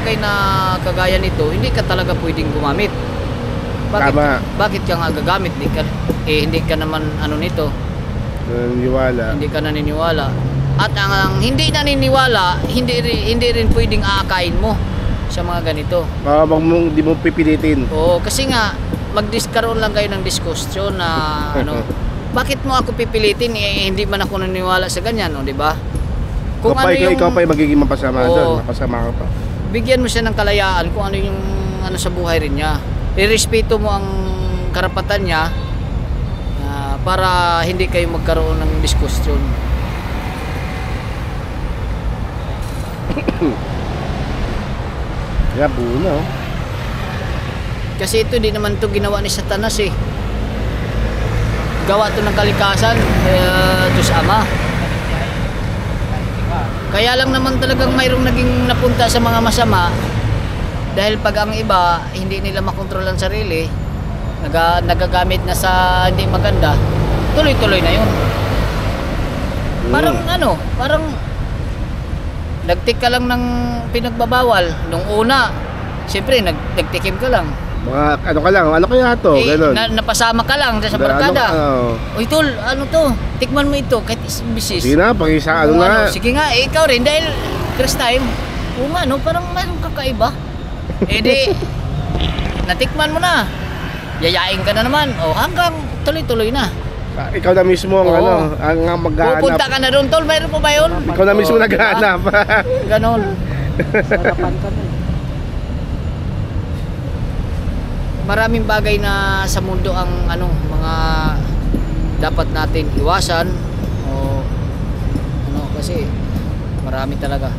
bagay na kagaya nito, hindi ka talaga pwedeng gumamit. Bakit, Tama. bakit ka nga gagamit? Hindi ka naman ano nito. Naniniwala. Hindi ka naniniwala. At ang hindi naniniwala, hindi rin pwedeng aakain mo sa mga ganito. Di mo pipilitin. Oo, kasi nga magdiskaroon lang kayo ng diskusyon na ano, bakit mo ako pipilitin, hindi man ako naniniwala sa ganyan, o di ba? Kung ano yung ikaw pa yung magiging mapasama Oo. doon, mapasama ka pa. Bigyan mo siya ng kalayaan kung ano yung ano sa buhay rin niya. Irespeto mo ang karapatan niya para hindi kayo magkaroon ng diskusyon. Kaya buo na, oh. Kasi ito di naman to ginawa ni Satanas eh. Gawa to ng kalikasan, Diyos Ama. Kaya lang naman talagang mayroong naging napunta sa mga masama dahil pag ang iba hindi nila makontrol ang sarili, nagagamit na sa hindi maganda, tuloy-tuloy na yun. Parang parang nagtik ka lang ng pinagbabawal nung una. Siyempre nagtikim ka lang. Mga ano ka lang, ano kaya to? Ganun. Napasama ka lang sa barkada. Uy tol, ano to? Tikman mo ito kahit bisis. Sige na, pag-isa ano nga. Sige nga, ikaw rin dahil first time. Oo nga no, parang mayroong kakaiba. Di natikman mo na. Yayain ka na naman. Hanggang tuloy-tuloy na. Ikaw na mismo ang ang maghahanap. Pupunta ka na doon tol, mayroon pa ba yun? Ikaw na mismo naghahanap. Ganon. Sarapan ka na. Maraming bagay na sa mundo ang mga dapat natin iwasan o kasi marami talaga.